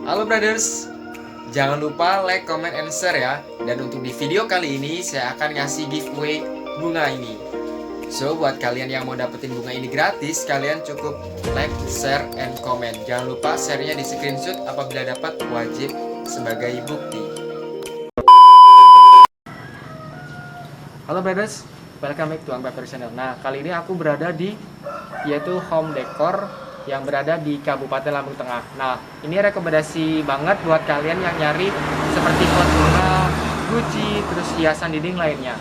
Halo brothers, jangan lupa like, comment, and share ya. Dan untuk di video kali ini saya akan ngasih giveaway bunga ini. So buat kalian yang mau dapetin bunga ini gratis, kalian cukup like, share, and comment. Jangan lupa share-nya di screenshot apabila dapat, wajib sebagai bukti. Halo brothers, welcome back to Ang Paper Channel. Nah kali ini aku berada di yaitu home decor yang berada di Kabupaten Lampung Tengah. Nah, ini rekomendasi banget buat kalian yang nyari seperti pot bunga, guci, terus hiasan dinding lainnya.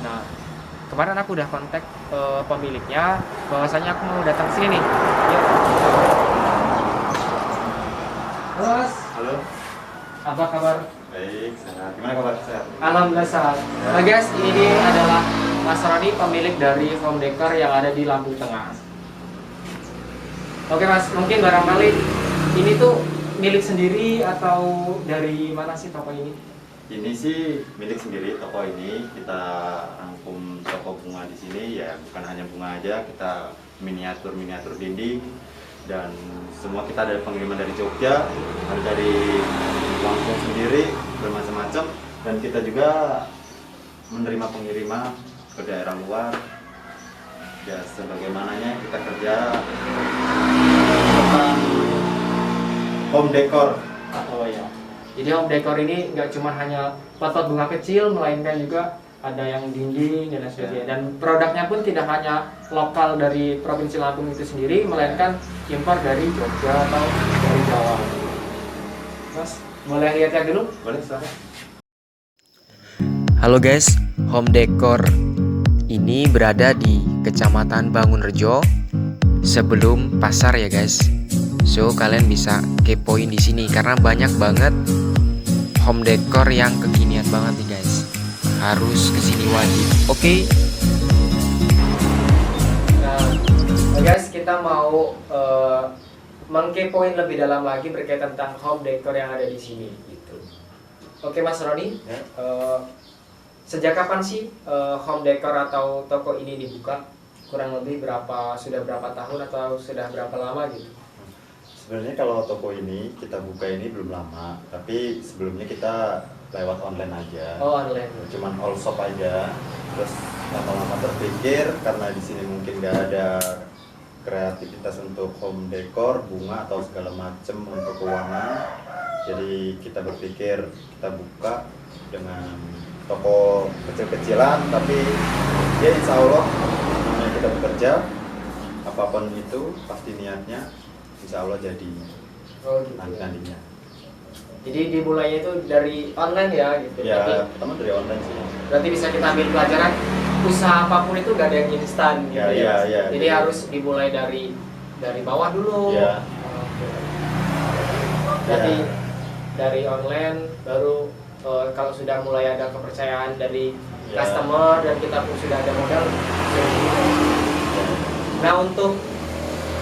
Nah, kemarin aku udah kontak pemiliknya, bahwasanya aku mau datang sini nih. Yuk. Halo Mas. Halo. Apa kabar? Baik, sehat. Gimana kabar? Sehat. Alhamdulillah sehat. Nah guys, ini adalah Mas Roni, pemilik dari home decor yang ada di Lampung Tengah. Oke Mas, mungkin barangkali ini tuh milik sendiri atau dari mana sih toko ini? Ini sih milik sendiri toko ini. Kita rangkum toko bunga di sini ya, bukan hanya bunga aja, kita miniatur dinding dan semua kita ada pengiriman dari Jogja, ada dari Lampung sendiri, bermacam-macam, dan kita juga menerima pengiriman ke daerah luar. Ya sebagaimananya kita kerja tentang home decor. Oh ya. Jadi home decor ini nggak cuma hanya pot-pot bunga kecil, melainkan juga ada yang dinding dan lain sebagainya. Dan produknya pun tidak hanya lokal dari Provinsi Lampung itu sendiri, melainkan impor dari Jogja atau dari Jawa. Mas, boleh lihat dulu? Boleh, silakan. Halo guys, home decor ini berada di Kecamatan Bangunrejo sebelum pasar ya guys. So kalian bisa kepoin di sini karena banyak banget home decor yang kekinian banget nih guys. Harus kesini wajib. Oke. Nah guys, kita mau mengkepoin lebih dalam lagi berkaitan tentang home decor yang ada di sini gitu. Oke Mas Roni. Ya. Sejak kapan sih home decor atau toko ini dibuka? Kurang lebih sudah berapa tahun atau sudah berapa lama gitu? Sebenarnya kalau toko ini kita buka ini belum lama, tapi sebelumnya kita lewat online aja. Oh, online. Cuman all shop aja. Terus lama-lama terpikir karena di sini mungkin nggak ada kreativitas untuk home decor, bunga atau segala macam untuk keuangan. Jadi kita berpikir kita buka dengan toko kecil-kecilan, tapi ya insya Allah namanya kita bekerja, apapun itu pasti niatnya insya Allah jadi Oh, gitu. nanti-nantinya. Jadi dimulainya itu dari online ya gitu. Ya Tapi pertama dari online sih. berarti bisa kita ambil pelajaran, usaha apapun itu gak ada yang instan gitu Ya, ya. ya. Jadi harus dimulai dari bawah dulu. Ya. Oke. Berarti Ya. dari online baru kalau sudah mulai ada kepercayaan dari Ya. customer dan kita pun sudah ada modal. Nah untuk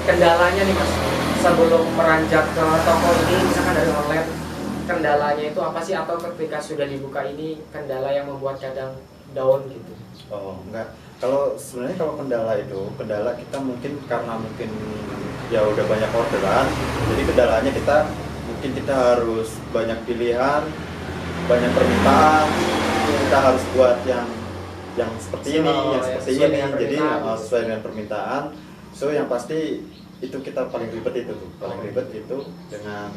kendalanya nih Mas, sebelum meranjak ke toko ini misalkan dari online, kendalanya itu apa sih, atau ketika sudah dibuka ini kendala yang membuat kadang down gitu? Oh enggak, kalau sebenarnya kalau kendala kita mungkin karena mungkin ya udah banyak orderan, jadi kendalanya kita harus banyak pilihan, banyak permintaan, kita harus buat yang seperti ini, yang seperti ini, jadi sesuai dengan permintaan. So yang pasti itu kita paling ribet itu dengan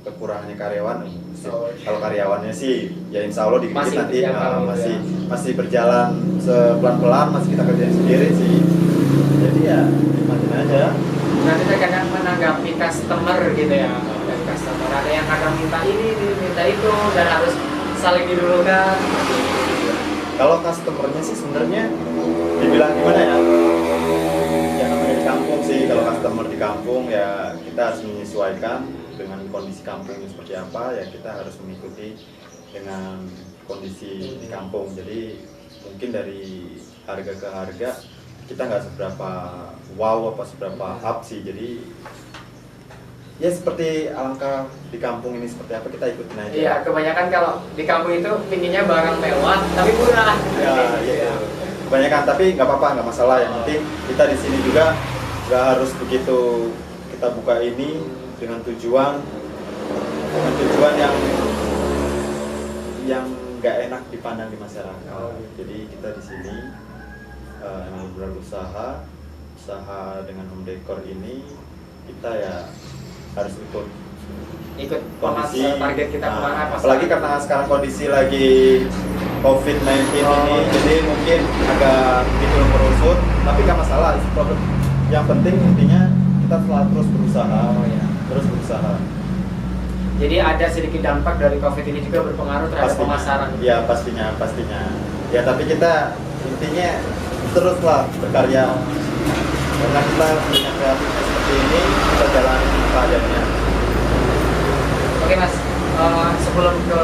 kekurangannya karyawan. Kalau karyawannya sih ya insya Allah dikit nanti masih berjalan pelan-pelan, masih kita kerjain sendiri sih. Jadi ya nikmatin aja. Nanti kadang menanggapi customer gitu ya, dan customer ada yang kadang minta ini, minta itu, dan harus saling didulukan. Kalau customernya sih sebenarnya dibilang gimana ya? Ya namanya di kampung sih, kalau customer di kampung ya kita harus menyesuaikan dengan kondisi kampungnya seperti apa, ya kita harus mengikuti dengan kondisi di kampung. Jadi mungkin dari harga ke harga kita nggak seberapa wow apa seberapa up sih. Jadi ya seperti alangkah di kampung ini seperti apa kita ikutin aja. Iya, kebanyakan kalau di kampung itu pinginnya barang mewah tapi murah. Ya, iya. Kebanyakan, tapi nggak apa-apa, nggak masalah. Yang penting kita di sini juga nggak harus begitu kita buka ini dengan tujuan dengan tujuan yang nggak enak dipandang di masyarakat. Jadi kita di sini berusaha dengan home decor ini kita ya harus ikut kondisi target kita kemana, apalagi karena sekarang kondisi lagi COVID-19 ini, jadi mungkin agak gitu merusut, tapi nggak masalah. Yang penting intinya kita selalu terus berusaha, terus berusaha. Jadi ada sedikit dampak dari COVID ini juga berpengaruh terhadap pemasaran. Ya pastinya. Ya tapi kita intinya teruslah berkarya. Karena kita punya kreatifnya seperti ini, kita jalani apa adanya. Oke Mas, sebelum ke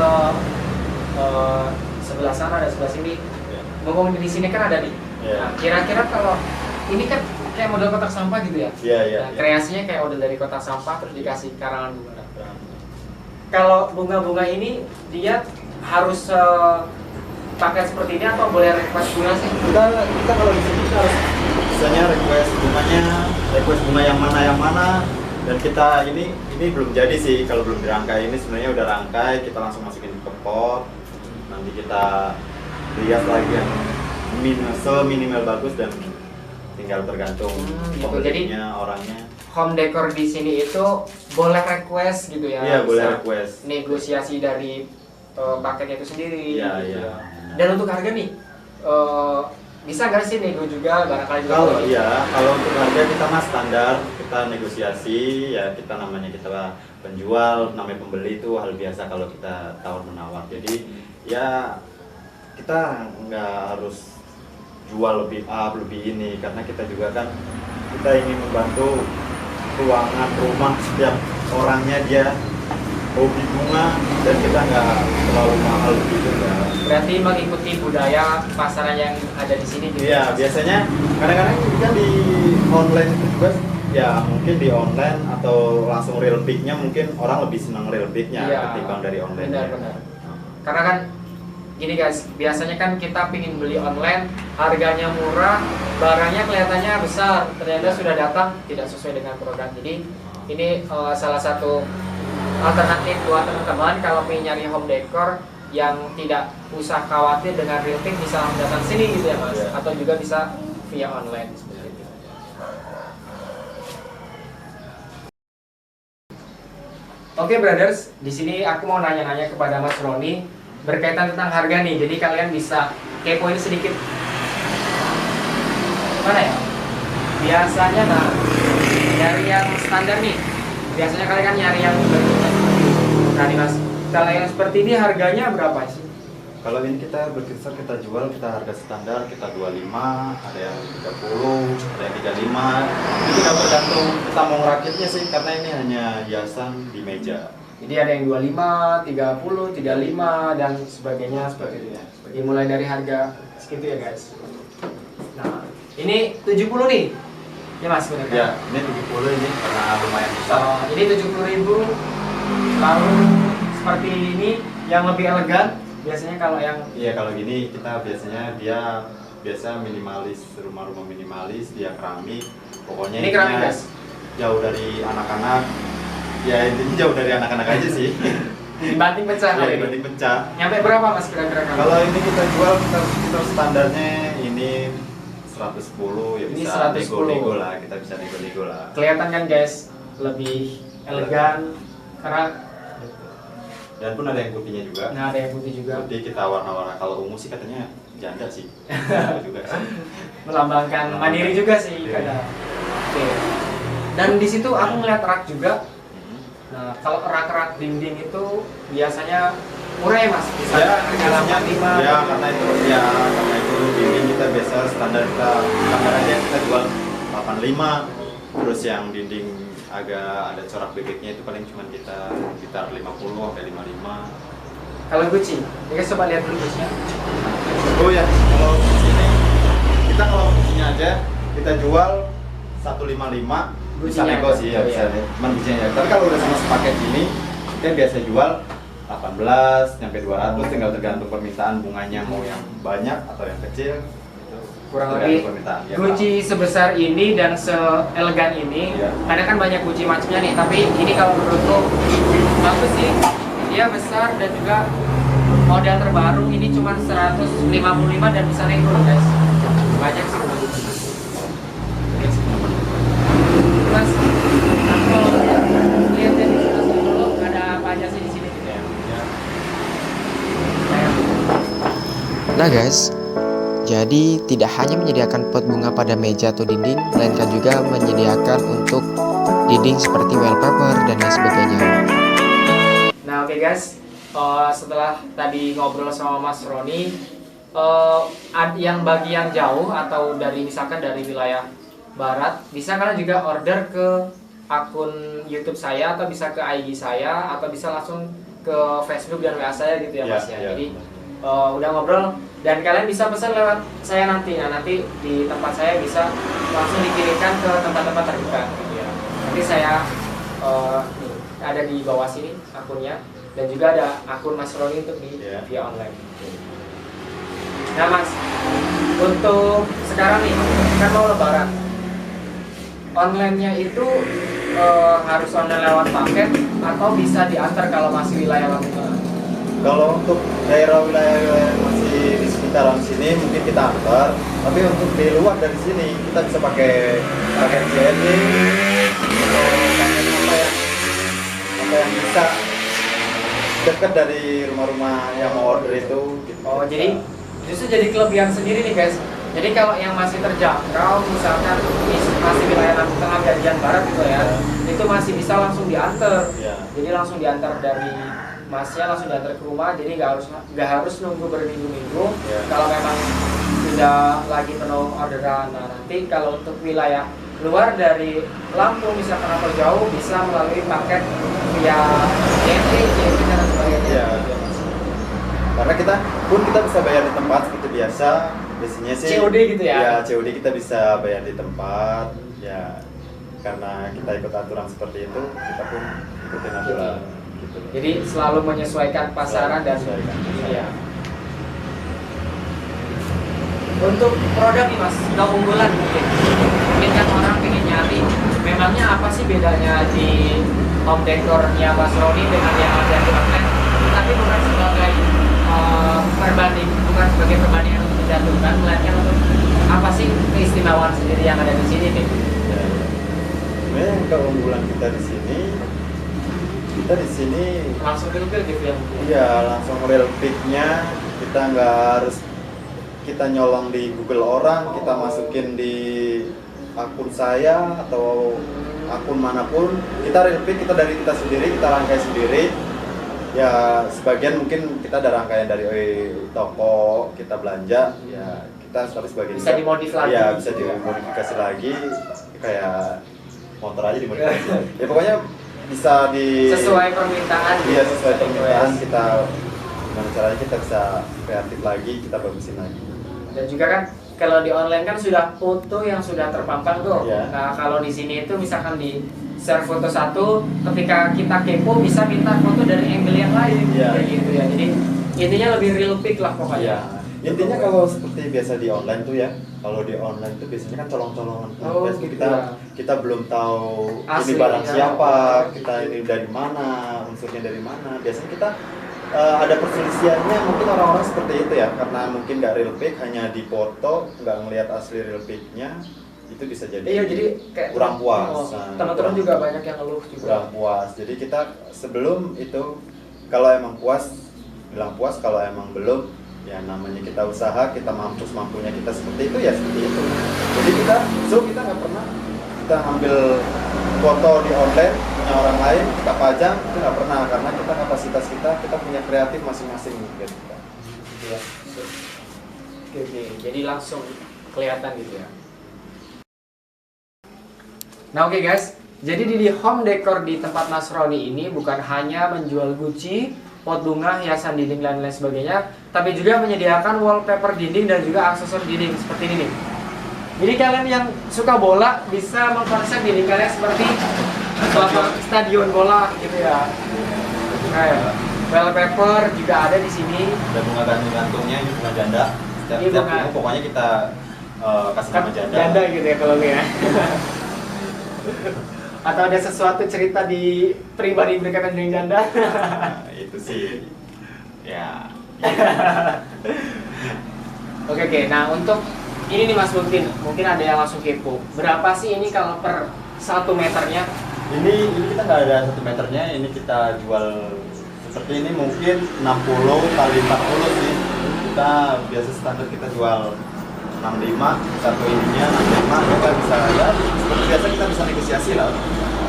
sebelah sana dan sebelah sini, ngomong di sini kan ada nih. Nah, kira-kira kalau ini kan kayak model kotak sampah gitu ya? Iya. Kreasinya kayak model dari kotak sampah terus dikasih karangan bunga. Kalau bunga-bunga ini dia harus pakai seperti ini atau boleh request bunga sih? Kita kalau di sini harus misalnya request bunga yang mana, dan kita ini belum jadi sih. Kalau belum dirangkai, ini sebenarnya udah rangkai, kita langsung masukin ke pot, nanti kita lihat lagi yang minimal bagus dan tinggal tergantung gitu. pembelinya, orangnya. Home decor di sini itu boleh request gitu ya? Iya, boleh request. Negosiasi dari paketnya itu sendiri. Iya. Gitu. Dan untuk harga nih, bisa nggak sih nego juga barangkali juga? Kalau untuk harga kita mah standar, kita negosiasi ya, kita penjual, namanya pembeli itu hal biasa kalau kita tawar menawar. Jadi ya kita nggak harus jual lebih ini, karena kita juga kan kita ingin membantu ruangan rumah setiap orangnya dia hobi bunga, dan kita nggak terlalu mahal gitu ya. Berarti mengikuti budaya pasaran yang ada di sini gitu. Iya, biasanya kadang-kadang juga di online itu juga ya, mungkin di online atau langsung real pick-nya, mungkin orang lebih senang real pick-nya ketimbang dari online. Benar. Karena kan gini guys, biasanya kan kita pingin beli online, harganya murah, barangnya kelihatannya besar, ternyata sudah datang tidak sesuai dengan produk. Jadi ini salah satu alternatif buat teman-teman kalau pengen nyari home decor yang tidak usah khawatir dengan real pick, bisa datang sini gitu ya Mas, atau juga bisa via online seperti itu. Oke brothers, di sini aku mau nanya-nanya kepada Mas Roni berkaitan tentang harga nih. Jadi kalian bisa kepoin sedikit. Mana ya? Biasanya nyari yang standar nih. Biasanya kalian kan nyari yang nah nih Mas, kalau yang seperti ini harganya berapa sih? Kalau ini kita berkisar, kita jual, kita harga standar kita 25, ada yang 30, ada yang 35. Itu nggak tergantung kita mau ngerakitnya sih, karena ini hanya hiasan di meja. Jadi ada yang 25, 30, 35 dan sebagainya seperti itu ya. Dimulai dari harga segitu ya guys. Nah, ini 70 nih. Ya Mas, benar kan? Ya, ini 70 ini karena lumayan besar. Ini 70.000. Lalu seperti ini yang lebih elegan. Biasanya kalau yang kalau gini kita biasa minimalis, rumah-rumah minimalis, dia keramik. Pokoknya ini keramik guys. Jauh dari anak-anak. Ya intinya jauh dari anak-anak aja sih. Dibanting pecah. Ya, dibanting pecah. Nyampe berapa Mas kira-kira? Kalau ini kita jual, kita standarnya ini 110 ya, ini bisa 110. nego lah, kita bisa nego lah. Kelihatan kan guys, lebih elegan karena dan pun ada yang putihnya juga. Nah, ada yang putih juga. Putih kita warna-warna, kalau ungu sih katanya janda sih. juga sih. Melambangkan mandiri juga sih kadang. Oke. Dan di situ aku ngeliat rak juga. Nah, kalau rak-rak dinding itu biasanya murah ya Mas? Ya, karena itu dinding kita biasa standar aja kita jual 85. Terus yang dinding agak ada corak bebeknya itu paling cuma kita sekitar 50 sampai 55. Kalau Gucci, kita coba lihat dulu Gucci-nya. Oh ya, kalau ini kita kalau Gucci-nya aja kita jual 155. Bisa negosiasi ya, bisa ya. Cuman Gucci-nya. Tapi kalau udah sama sepaket ini, kita biasa jual 18 sampai 200, tinggal tergantung permintaan bunganya mau yang banyak atau yang kecil. Kurang lebih Gucci sebesar ini dan seelegan ini. Karena kan banyak Gucci macamnya nih, tapi ini kalau menurutku Bagus sih, dia besar dan juga model terbaru ini cuma 155 dan bisa naik turun guys. Banyak sih bagus. Mas, aku kalau lihat dari sini dulu ada apa aja sih di sini gitu ya. Nah guys, jadi tidak hanya menyediakan pot bunga pada meja atau dinding, melainkan juga menyediakan untuk dinding seperti wallpaper dan lain sebagainya. Nah oke guys, setelah tadi ngobrol sama Mas Roni, yang bagi yang jauh atau dari misalkan dari wilayah barat, bisa kalian juga order ke akun YouTube saya atau bisa ke IG saya atau bisa langsung ke Facebook dan WA saya gitu ya Mas ya. Jadi udah ngobrol dan kalian bisa pesan lewat saya nanti. Nah nanti di tempat saya bisa langsung dikirimkan ke tempat-tempat terdekat gitu ya. Nanti saya ada di bawah sini akunnya dan juga ada akun Mas Roni untuk di via online. Nah Mas, untuk sekarang nih kan mau lebaran, online-nya itu harus online lewat paket atau bisa diantar kalau masih wilayah Lampung Tengah? Kalau untuk daerah wilayah yang masih di sekitaran sini mungkin kita antar, tapi untuk di luar dari sini kita bisa pakai paket JNE atau paket apa yang bisa dekat dari rumah-rumah yang mau order itu. Gitu. Oh jadi justru jadi kelebihan sendiri nih guys. Jadi kalau yang masih terjangkau, misalkan masih wilayah Lampung Tengah Ganjian Barat gitu ya, itu masih bisa langsung diantar. Jadi langsung diantar dari masnya langsung diantar ke rumah, jadi nggak harus nunggu berminggu-minggu. Kalau memang sudah lagi penuh orderan. Nah nanti kalau untuk wilayah luar dari Lampung misalkan atau jauh bisa melalui paket via JNE dan sebagainya. Karena kita bisa bayar di tempat seperti biasa. Biasanya sih COD gitu ya? Ya COD kita bisa bayar di tempat. Ya karena kita ikut aturan seperti itu, kita pun ikutin aturan. Gitu. Jadi selalu menyesuaikan pasaran dan ya. Untuk produk nih Mas, keunggulan mungkin kan orang pengen nyari, memangnya apa sih bedanya di home decornya Mas Roni dengan yang ada di online? Tapi bukan sebagai bukan sebagai perbandingan untuk menjatuhkan, melainkan untuk apa sih keistimewaan sendiri yang ada di sini nih? Sebenarnya keunggulan kita di sini langsung real pick gitu ya? Iya, langsung real pick-nya. Kita nggak harus kita nyolong di Google orang, kita masukin di akun saya atau akun manapun. Kita real pick, kita dari kita sendiri, kita rangkai sendiri. Ya sebagian mungkin kita ada rangkaian dari toko, kita belanja, ya kita tapi sebagian bisa dimodifikasi lagi. Ya bisa dimodifikasi lagi, kayak motor aja dimodifikasi. Ya pokoknya bisa sesuai permintaan. Iya sesuai permintaan kita, gimana caranya kita bisa kreatif lagi, kita bagusin lagi. Dan juga kan kalau di online kan sudah foto yang sudah terpampang tuh. Nah kalau di sini itu misalkan di share foto satu, ketika kita kepo bisa minta foto dari angle yang lain, kayak gitu ya. Jadi intinya lebih real pick lah pokoknya. Intinya kalau seperti biasa di online tuh ya, kalau di online tuh biasanya kan colong-colongan. Gitu kita belum tahu asli, ini barang siapa, kita ini dari mana, unsurnya dari mana. Biasanya kita ada perselisihannya, mungkin orang-orang seperti itu ya, karena mungkin nggak real pick, hanya di foto, nggak ngelihat asli real picknya. Itu bisa jadi, jadi kayak kurang puas. Teman-teman juga banyak yang ngeluh juga. Kurang puas. Jadi kita sebelum itu, kalau emang puas, bilang puas. Kalau emang belum, ya namanya kita usaha, kita mampunya kita seperti itu ya seperti itu. Jadi kita nggak pernah kita ambil foto di online punya orang lain, kita pajang, itu nggak pernah, karena kita kapasitas kita punya kreatif masing-masing gitu. Oke. Jadi langsung kelihatan gitu ya. Nah oke guys, jadi di home decor di tempat Mas Roni ini bukan hanya menjual guci, pot bunga, hiasan dinding dan lain sebagainya, tapi juga menyediakan wallpaper dinding dan juga aksesoris dinding seperti ini nih. Jadi kalian yang suka bola bisa mengkonsep dinding kalian seperti stadion bola gitu ya. Nah, wallpaper juga ada di sini. Ada bunga gantung-gantungnya, ini bunga janda. Setiap bunga pokoknya kita kasih nama janda. Janda gitu ya kalau ya. Atau ada sesuatu cerita di pribadi berkaitan dengan janda? Nah, itu sih ya. Oke, nah untuk ini nih Mas Lutin, mungkin ada yang langsung kepo. Berapa sih ini kalau per 1 meternya? Ini kita nggak ada 1 meternya, ini kita jual seperti ini mungkin 60 kali 40 sih. Kita biasa standar kita jual 65, satu ininya 65, kita bisa ya seperti biasa kita bisa negosiasi lah.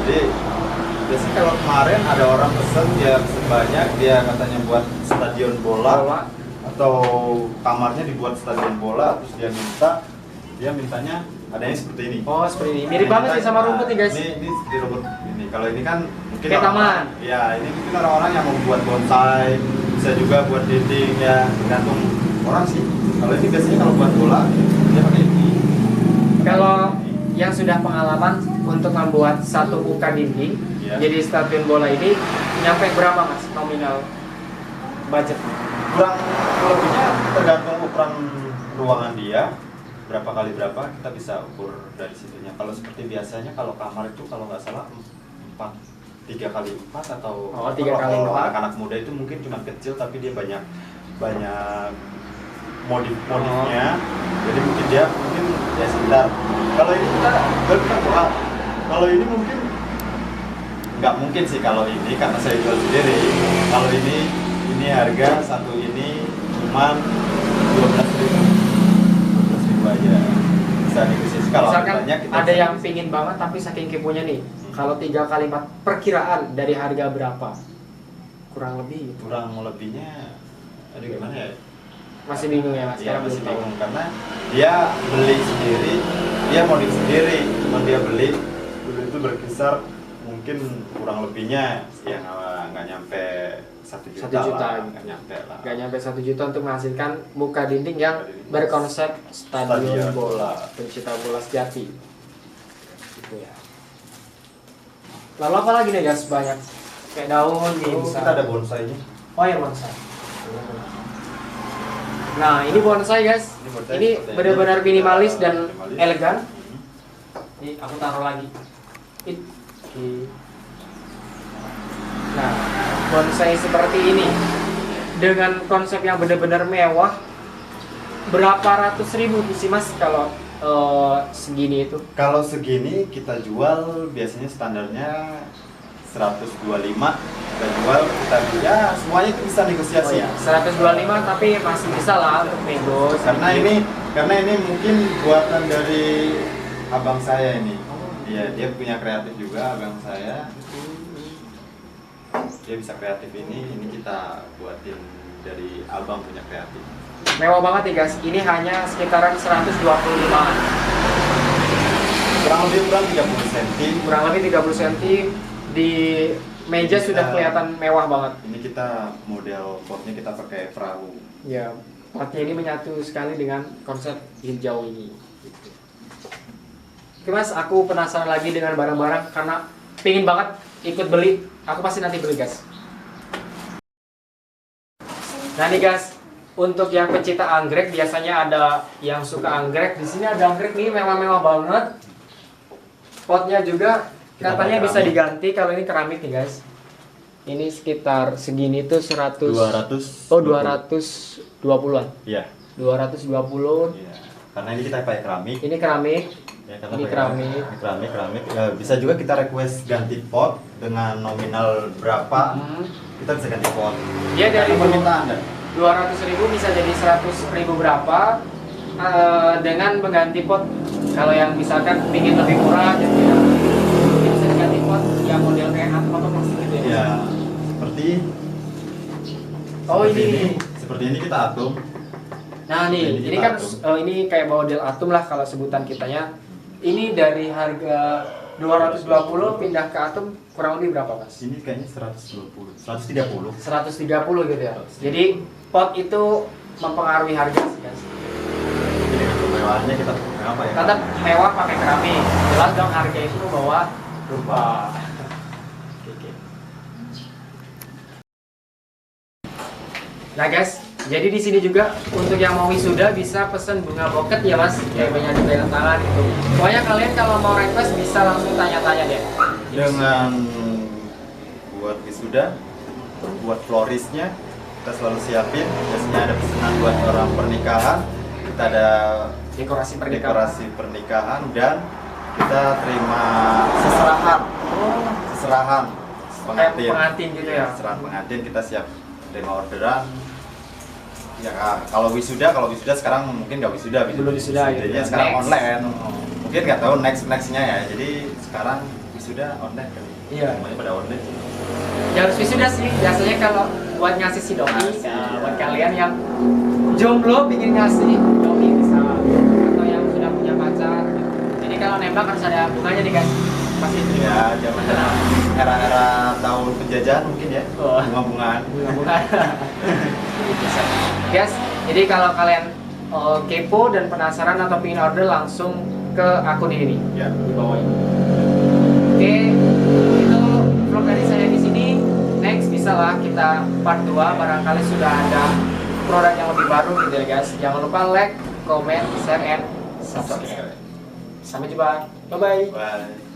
Jadi biasanya kalau kemarin ada orang pesen dia pesen banyak, dia katanya buat stadion bola atau kamarnya dibuat stadion bola, terus dia mintanya adanya seperti ini. Oh, seperti ini. Mirip banget sih sama rumput nih, guys. Ini seperti rumput ini. Kalau ini kan mungkin kayak taman. Ya, ini mungkin orang-orang yang mau buat bonsai, bisa juga buat dinding ya, tergantung orang sih. Kalau ini biasanya kalau buat bola dia pakai ini. Kalau yang sudah pengalaman untuk membuat satu muka dinding, Iya. jadi stadion bola ini nyampe berapa Mas nominal budget? Kurang lebihnya tergantung ukuran ruangan dia, berapa kali berapa kita bisa ukur dari situnya. Kalau seperti biasanya kalau kamar itu kalau nggak salah 3 kali 4 atau 3 kali 4. anak-anak muda itu mungkin cuma kecil tapi dia banyak modifnya. Jadi mungkin dia ya sekitar. Kalau ini kita berapa? Kalau ini mungkin nggak mungkin sih kalau ini karena saya jual sendiri. Kalau ini harga satu ini cuman 12.000 aja. Bisa negosiasi kalau Misalkan banyak kita ada bisa yang negosiasi. pingin banget tapi saking keponya nih, kalau 3 kali 4 perkiraan dari harga berapa? Kurang lebih gitu. Kurang lebihnya aduh gimana ya? Masih bingung ya Mas? Iya Sekarang masih belum tahu. bingung karena dia beli sendiri, dia modif sendiri, cuman dia beli dulu itu berkisar mungkin kurang lebihnya ya nggak nyampe 1 juta, 1 juta lah, gitu. nggak nyampe lah. Gak nyampe 1 juta untuk menghasilkan muka dinding yang berkonsep stadion Stadion bola, bola. pencinta bola sejati. Gitu ya. Lalu apa lagi nih guys? Banyak kayak daun nih. Oh, bisa. kita ada bonsainya. Oh ya bonsai. Nah ini bonsai guys. Ini bonsai Ini seperti benar-benar ini. minimalis dan Minimalis. elegan. Ini aku taruh lagi. Oke. Nah bonsai seperti ini dengan konsep yang benar-benar mewah. Berapa ratus ribu sih Mas kalau segini itu? Kalau segini kita jual biasanya standarnya 125, kita jual kita ya semuanya itu bisa negosiasi. Oh ya, 125 tapi masih bisa lah untuk nego. Karena ini mungkin buatan dari abang saya ini. Dia punya kreatif juga abang saya. Dia bisa kreatif ini kita buatin dari abang punya kreatif. Mewah banget nih guys. Ini hanya sekitaran 125-an. Kurang lebih 30 cm. Kurang lebih 30 cm di meja Ini sudah kita- kelihatan mewah banget. Ini kita model potnya kita pakai perahu. Ya, potnya ini menyatu sekali dengan konsep hijau ini. Gitu. Oke Mas, aku penasaran lagi dengan barang-barang karena pingin banget ikut beli. Aku pasti nanti beli guys. Nah nih guys, untuk yang pecinta anggrek biasanya ada yang suka anggrek. Di sini ada anggrek nih mewah-mewah banget. Potnya juga Kita katanya pakai bisa keramik. diganti kalau ini keramik nih guys. Ini sekitar segini tuh 100. 200. Oh 220-an. Iya. 220. Iya. Karena ini kita pakai keramik. Ini keramik. Ya, karena Ini pakai keramik. Ini keramik. Ya, bisa juga kita request ganti pot dengan nominal berapa. Kita bisa ganti pot. Dia dari Apa permintaan Anda? 200.000 bisa jadi 100.000 berapa dengan mengganti pot. Kalau yang misalkan pingin lebih murah gitu ya, mungkin bisa diganti pot yang model kayak atau plastik gitu ya. Ya, seperti Oh seperti ini. Seperti ini kita atum. Nah nih, Jadi ini kita kan atum. ini kayak model atom lah kalau sebutan kitanya. Ini dari harga 220 pindah ke atom kurang lebih berapa Mas? Ini kayaknya 120, 130. 130 gitu ya. Jadi pot itu mempengaruhi harga sih guys. Jadi kemewahannya kita pakai apa ya? Tetap mewah pakai keramik. Jelas dong harga itu bawa rupa. Oke. Nah guys, jadi di sini juga untuk yang mau wisuda bisa pesen bunga boket ya Mas, kayak banyak di tangan gitu. Pokoknya kalian kalau mau request bisa langsung tanya-tanya deh. Dengan buat wisuda, buat florisnya kita selalu siapin. Biasanya ada pesanan buat orang pernikahan, kita ada Dekorasi pernikahan. dekorasi pernikahan, dan kita terima seserahan. Seserahan pengantin. Pengantin gitu ya. Seserahan pengantin kita siap terima orderan. Ya kalau wisuda sekarang mungkin nggak wisuda, Belum wisuda gitu wisudanya ya. sekarang Next. online. Mungkin nggak tahu nextnya ya. Jadi sekarang wisuda online kan. Iya. Semuanya pada online. Ya harus wisuda sih. Biasanya kalau buat ngasih si doi, Ngasih, ya, iya. buat kalian yang jomblo pingin ngasih doi bisa, atau yang sudah punya pacar. Jadi kalau nembak harus ada bunganya nih guys. Pasti itu. Ya, zaman era-era tahun penjajahan mungkin ya. Oh. Bunga-bungaan. Bunga-bunga. Guys, jadi kalau kalian kepo dan penasaran atau pingin order langsung ke akun ini nih, Ya. di bawah ini. Oke, itu vlog dari saya di sini. Next bisa lah kita part 2, barangkali sudah ada produk yang lebih baru gitu ya guys. Jangan lupa like, comment, share, and subscribe. Sampai jumpa. Bye bye. Bye.